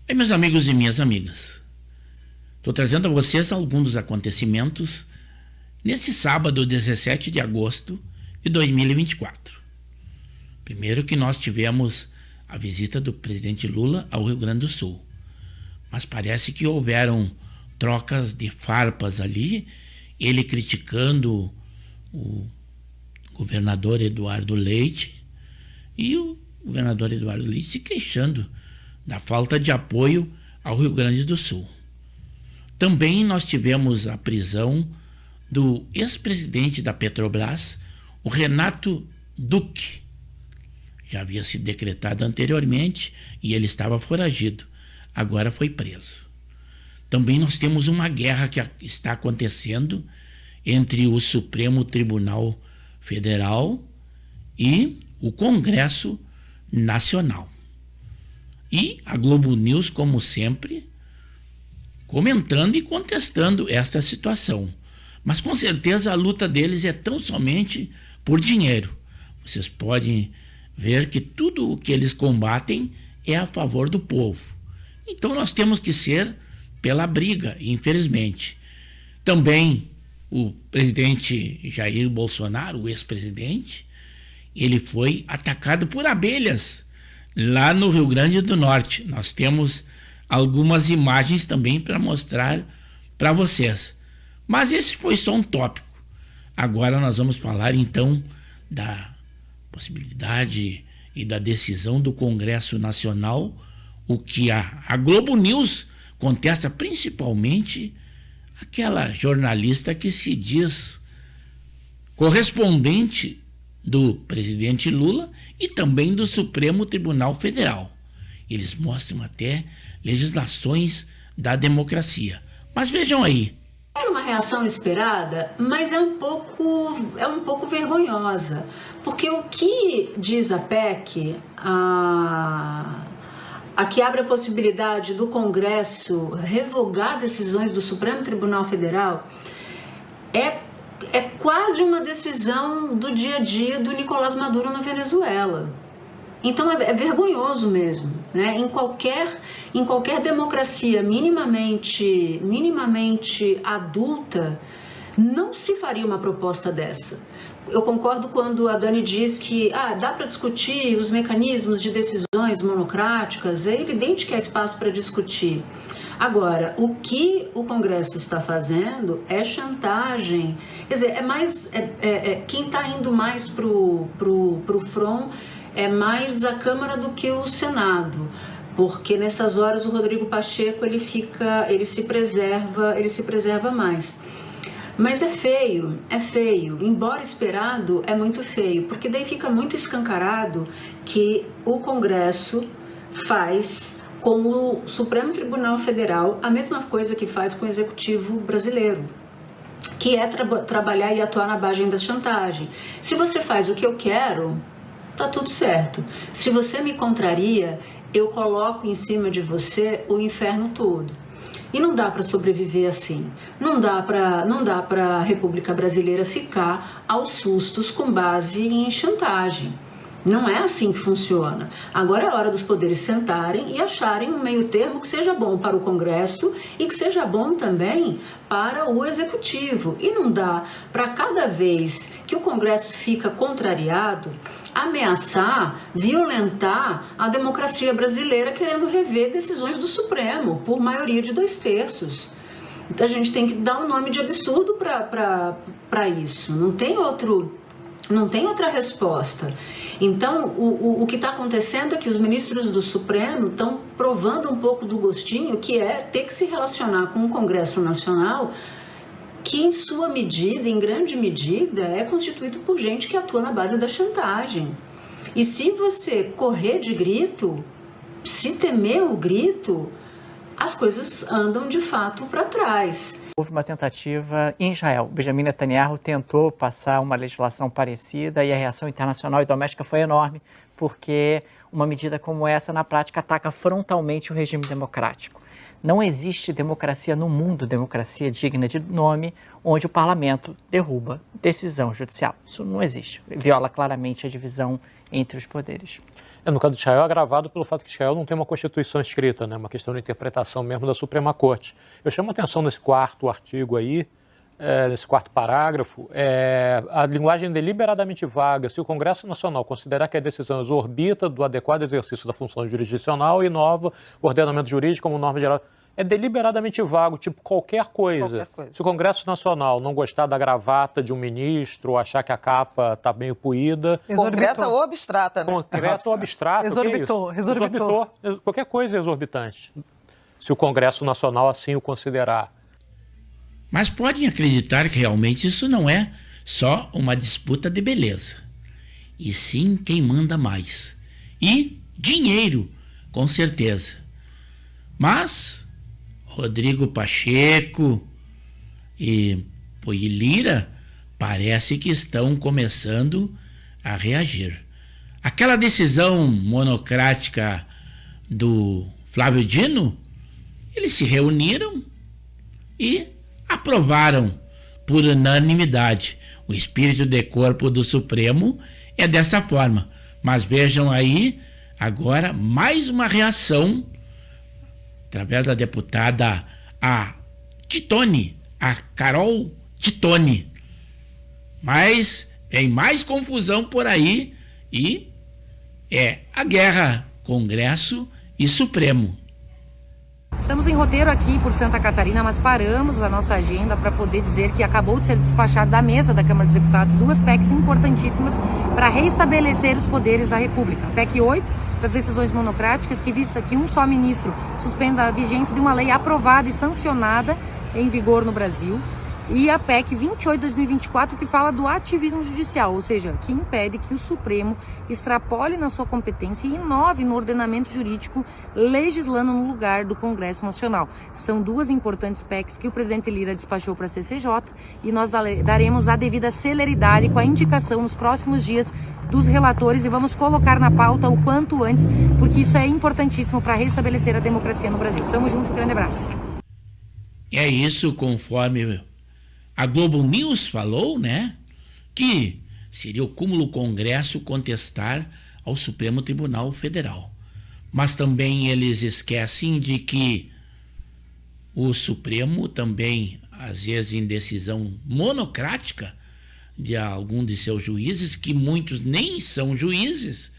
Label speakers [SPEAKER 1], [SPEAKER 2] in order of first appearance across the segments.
[SPEAKER 1] Aí, meus amigos e minhas amigas, estou trazendo a vocês alguns dos acontecimentos nesse sábado, 17 de agosto de 2024. Primeiro que nós tivemos a visita do presidente Lula ao Rio Grande do Sul, mas parece que houveram trocas de farpas ali, ele criticando o governador Eduardo Leite e o governador Eduardo Leite se queixando da falta de apoio ao Rio Grande do Sul. Também nós tivemos a prisão do ex-presidente da Petrobras, o Renato Duque. Já havia sido decretado anteriormente e ele estava foragido. Agora foi preso. Também nós temos uma guerra que está acontecendo entre o Supremo Tribunal Federal e o Congresso Nacional. E a Globo News, como sempre, comentando e contestando esta situação. Mas com certeza a luta deles é tão somente por dinheiro. Vocês podem ver que tudo o que eles combatem é a favor do povo. Então nós temos que ser pela briga, infelizmente. Também o presidente Jair Bolsonaro, o ex-presidente, ele foi atacado por abelhas lá no Rio Grande do Norte. Nós temos algumas imagens também para mostrar para vocês. Mas esse foi só um tópico. Agora nós vamos falar então da possibilidade e da decisão do Congresso Nacional, o que a Globo News contesta, principalmente aquela jornalista que se diz correspondente do presidente Lula e também do Supremo Tribunal Federal. Eles mostram até legislações da democracia. Mas vejam aí.
[SPEAKER 2] Era uma reação esperada, mas é um pouco vergonhosa. Porque o que diz a PEC, a que abre a possibilidade do Congresso revogar decisões do Supremo Tribunal Federal, é quase uma decisão do dia a dia do Nicolás Maduro na Venezuela. Então é vergonhoso mesmo, né? Em qualquer democracia minimamente adulta, não se faria uma proposta dessa. Eu concordo quando a Dani diz que dá para discutir os mecanismos de decisões monocráticas, é evidente que há espaço para discutir. Agora, o que o Congresso está fazendo é chantagem. Quer dizer, quem está indo mais pro front é mais a Câmara do que o Senado, porque nessas horas o Rodrigo Pacheco ele se preserva mais. Mas é feio, embora esperado, é muito feio, porque daí fica muito escancarado que o Congresso faz com o Supremo Tribunal Federal a mesma coisa que faz com o Executivo brasileiro, que é trabalhar e atuar na base da chantagem. Se você faz o que eu quero, tá tudo certo. Se você me contraria, eu coloco em cima de você o inferno todo. E não dá para sobreviver assim. Não dá para a República Brasileira ficar aos sustos com base em chantagem. Não é assim que funciona. Agora é hora dos poderes sentarem e acharem um meio termo que seja bom para o Congresso e que seja bom também para o Executivo. E não dá para cada vez que o Congresso fica contrariado, ameaçar, violentar a democracia brasileira querendo rever decisões do Supremo por maioria de 2/3. Então a gente tem que dar um nome de absurdo para isso. Não tem outra resposta. Então, o que está acontecendo é que os ministros do Supremo estão provando um pouco do gostinho, que é ter que se relacionar com o Congresso Nacional, que em sua medida, em grande medida, é constituído por gente que atua na base da chantagem. E se você correr de grito, se temer o grito, as coisas andam de fato para trás.
[SPEAKER 3] Houve uma tentativa em Israel. Benjamin Netanyahu tentou passar uma legislação parecida e a reação internacional e doméstica foi enorme, porque uma medida como essa, na prática, ataca frontalmente o regime democrático. Não existe democracia no mundo, democracia digna de nome, onde o parlamento derruba decisão judicial. Isso não existe. Viola claramente a divisão entre os poderes.
[SPEAKER 4] No caso de Israel, é agravado pelo fato que Israel não tem uma constituição escrita, né? Uma questão de interpretação mesmo da Suprema Corte. Eu chamo a atenção nesse quarto artigo aí, nesse quarto parágrafo, a linguagem deliberadamente vaga. Se o Congresso Nacional considerar que a decisão exorbita do adequado exercício da função jurisdicional e inova o ordenamento jurídico como norma geral, é deliberadamente vago, tipo qualquer coisa. Se o Congresso Nacional não gostar da gravata de um ministro, ou achar que a capa está meio puída...
[SPEAKER 5] Concreta ou abstrata, né?
[SPEAKER 4] Concreta ou abstrata,
[SPEAKER 3] exorbitou.
[SPEAKER 4] Qualquer coisa é exorbitante, se o Congresso Nacional assim o considerar.
[SPEAKER 1] Mas podem acreditar que realmente isso não é só uma disputa de beleza, e sim quem manda mais. E dinheiro, com certeza. Mas Rodrigo Pacheco e Lira parece que estão começando a reagir. Aquela decisão monocrática do Flávio Dino, eles se reuniram e aprovaram por unanimidade. O espírito de corpo do Supremo é dessa forma. Mas vejam aí, agora, mais uma reação através da deputada a Carol Titone. Mas tem mais confusão por aí e é a guerra Congresso e Supremo.
[SPEAKER 6] Estamos em roteiro aqui por Santa Catarina, mas paramos a nossa agenda para poder dizer que acabou de ser despachado da mesa da Câmara dos Deputados 2 PECs importantíssimas para reestabelecer os poderes da República. A PEC 8, das decisões monocráticas, que visa que um só ministro suspenda a vigência de uma lei aprovada e sancionada em vigor no Brasil. E a PEC 28/2024, que fala do ativismo judicial, ou seja, que impede que o Supremo extrapole na sua competência e inove no ordenamento jurídico, legislando no lugar do Congresso Nacional. São duas importantes PECs que o presidente Lira despachou para a CCJ e nós daremos a devida celeridade com a indicação nos próximos dias dos relatores e vamos colocar na pauta o quanto antes, porque isso é importantíssimo para restabelecer a democracia no Brasil. Tamo junto, grande abraço.
[SPEAKER 1] É isso, conforme a Globo News falou, né, que seria o cúmulo Congresso contestar ao Supremo Tribunal Federal. Mas também eles esquecem de que o Supremo também, às vezes em decisão monocrática de algum de seus juízes, que muitos nem são juízes,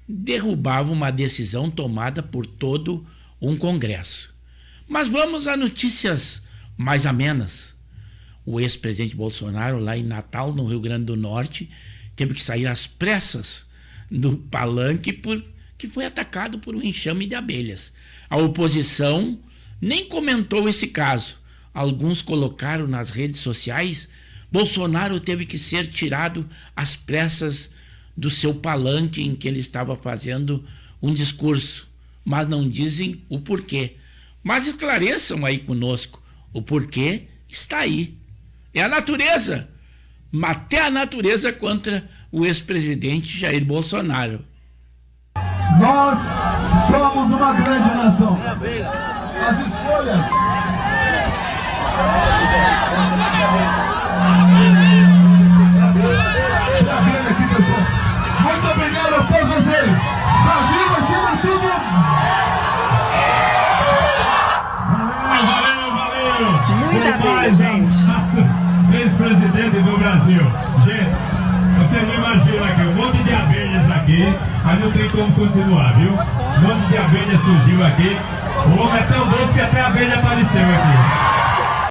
[SPEAKER 1] derrubava uma decisão tomada por todo um Congresso. Mas vamos a notícias mais amenas. O ex-presidente Bolsonaro, lá em Natal, no Rio Grande do Norte, teve que sair às pressas do palanque porque foi atacado por um enxame de abelhas. A oposição nem comentou esse caso. Alguns colocaram nas redes sociais: Bolsonaro teve que ser tirado às pressas do seu palanque em que ele estava fazendo um discurso, mas não dizem o porquê. Mas esclareçam aí conosco, o porquê está aí. É a natureza, até a natureza contra o ex-presidente Jair Bolsonaro.
[SPEAKER 7] Nós somos uma grande nação. As escolhas. Muito obrigado a todos vocês. Brasil acima de tudo. Valeu.
[SPEAKER 5] Muita bem, gente.
[SPEAKER 7] Ex-presidente do Brasil. Gente, você não imagina aqui, um monte de abelhas aqui, mas não tem como continuar, viu? Um monte de abelhas surgiu aqui. O homem é tão doce que até a abelha apareceu aqui.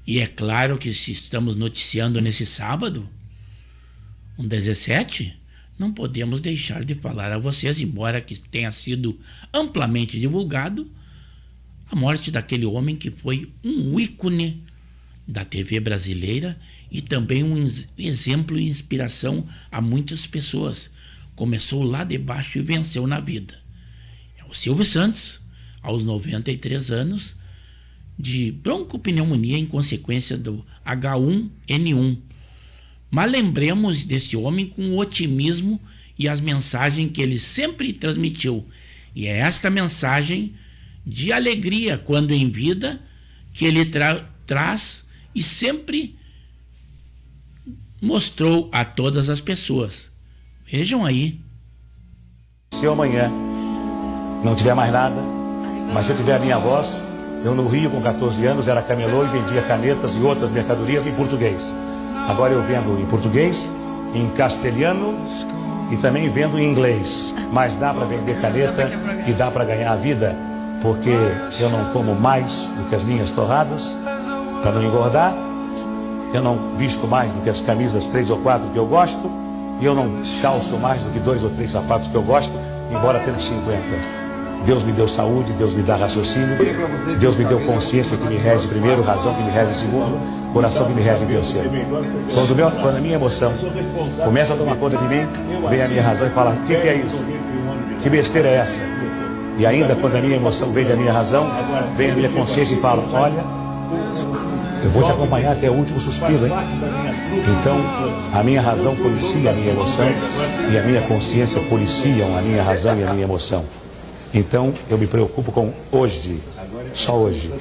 [SPEAKER 1] E é claro que se estamos noticiando nesse sábado, um 17, não podemos deixar de falar a vocês, embora que tenha sido amplamente divulgado, a morte daquele homem que foi um ícone da TV brasileira e também um exemplo e inspiração a muitas pessoas. Começou lá de baixo e venceu na vida. É o Silvio Santos, aos 93 anos, de broncopneumonia em consequência do H1N1. Mas lembremos desse homem com o otimismo e as mensagens que ele sempre transmitiu. E é esta mensagem de alegria quando em vida que ele traz e sempre mostrou a todas as pessoas. Vejam aí.
[SPEAKER 8] Se eu amanhã não tiver mais nada, mas se eu tiver a minha voz, eu no Rio com 14 anos era camelô e vendia canetas e outras mercadorias em português. Agora eu vendo em português, em castelhano e também vendo em inglês. Mas dá para vender caneta e dá para ganhar a vida, porque eu não como mais do que as minhas torradas, para não engordar. Eu não visto mais do que as camisas 3 ou 4 que eu gosto, e eu não calço mais do que 2 ou 3 sapatos que eu gosto, embora tendo 50. Deus me deu saúde, Deus me dá raciocínio, Deus me deu consciência que me rege primeiro, razão que me rege segundo, coração que me rege em terceiro. Quando a minha emoção começa a tomar conta de mim, vem a minha razão e fala: o que é isso? Que besteira é essa? E ainda quando a minha emoção vem da minha razão, vem a minha consciência e fala: olha, eu vou te acompanhar até o último suspiro, hein? Então, a minha razão policia a minha emoção e a minha consciência policiam a minha razão e a minha emoção. Então, eu me preocupo com hoje, só hoje.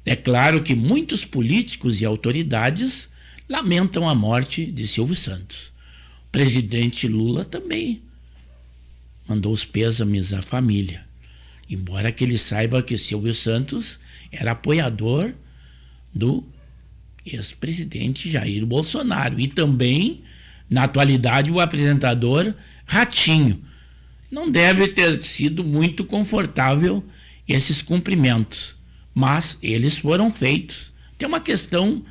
[SPEAKER 1] É claro que muitos políticos e autoridades lamentam a morte de Silvio Santos. O presidente Lula também mandou os pêsames à família, embora que ele saiba que Silvio Santos era apoiador do ex-presidente Jair Bolsonaro e também, na atualidade, o apresentador Ratinho. Não deve ter sido muito confortável esses cumprimentos, mas eles foram feitos. Tem uma questão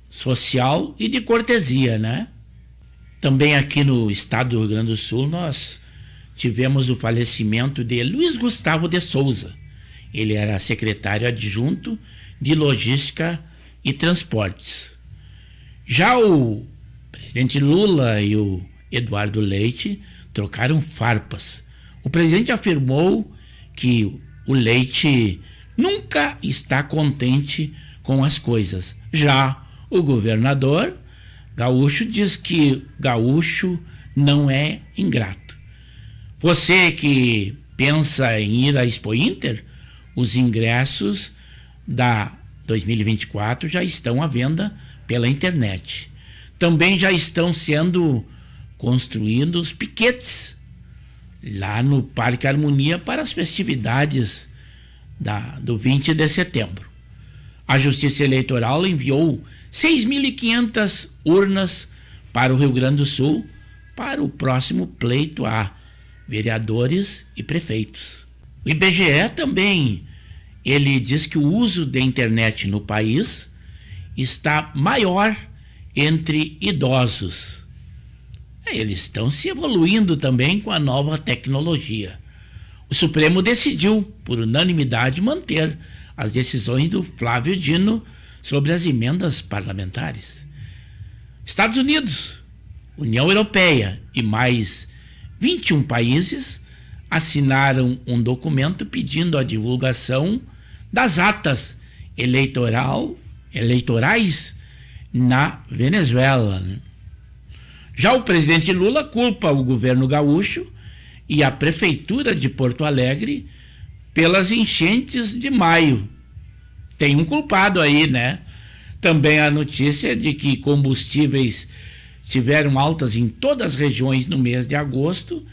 [SPEAKER 1] social e de cortesia, né? Também aqui no estado do Rio Grande do Sul nós tivemos o falecimento de Luiz Gustavo de Souza. Ele era secretário adjunto de Logística e Transportes. Já o presidente Lula e o Eduardo Leite trocaram farpas. O presidente afirmou que o Leite nunca está contente com as coisas. Já o governador gaúcho diz que gaúcho não é ingrato. Você que pensa em ir à Expo Inter, os ingressos da 2024 já estão à venda pela internet. Também já estão sendo construindo os piquetes lá no Parque Harmonia para as festividades do 20 de setembro. A Justiça Eleitoral enviou 6.500 urnas para o Rio Grande do Sul para o próximo pleito a vereadores e prefeitos. O IBGE também, ele diz que o uso da internet no país está maior entre idosos. Eles estão se evoluindo também com a nova tecnologia. O Supremo decidiu, por unanimidade, manter as decisões do Flávio Dino sobre as emendas parlamentares. Estados Unidos, União Europeia e mais 21 países assinaram um documento pedindo a divulgação das atas eleitorais na Venezuela. Já o presidente Lula culpa o governo gaúcho e a prefeitura de Porto Alegre pelas enchentes de maio. Tem um culpado aí, né? Também a notícia de que combustíveis tiveram altas em todas as regiões no mês de agosto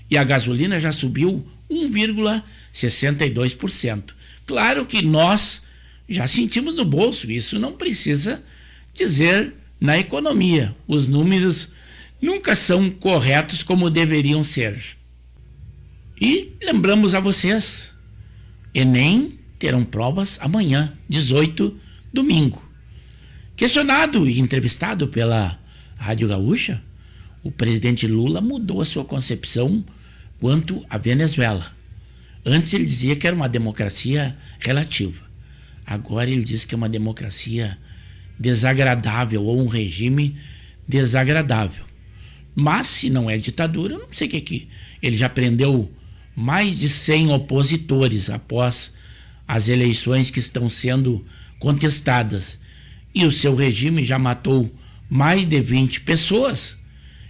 [SPEAKER 1] e a gasolina já subiu 1,62%. Claro que nós já sentimos no bolso, isso não precisa dizer na economia. Os números nunca são corretos como deveriam ser. E lembramos a vocês, Enem terão provas amanhã, 18, domingo. Questionado e entrevistado pela Rádio Gaúcha, o presidente Lula mudou a sua concepção quanto à Venezuela. Antes ele dizia que era uma democracia relativa. Agora ele diz que é uma democracia desagradável ou um regime desagradável. Mas se não é ditadura, eu não sei o que é que... Ele já prendeu mais de 100 opositores após as eleições que estão sendo contestadas. E o seu regime já matou mais de 20 pessoas.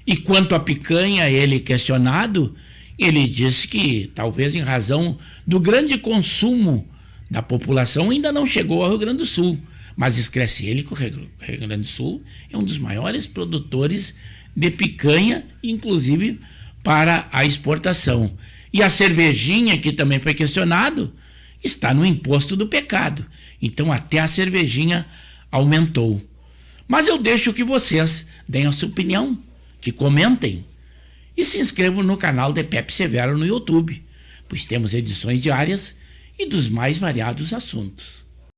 [SPEAKER 1] E quanto à picanha, ele questionado, ele disse que talvez em razão do grande consumo da população ainda não chegou ao Rio Grande do Sul. Mas esclarece ele que o Rio Grande do Sul é um dos maiores produtores de picanha, inclusive para a exportação. E a cervejinha, que também foi questionado, está no imposto do pecado. Então até a cervejinha aumentou. Mas eu deixo que vocês deem a sua opinião, que comentem e se inscrevam no canal de Pepe Severo no YouTube, pois temos edições diárias e dos mais variados assuntos.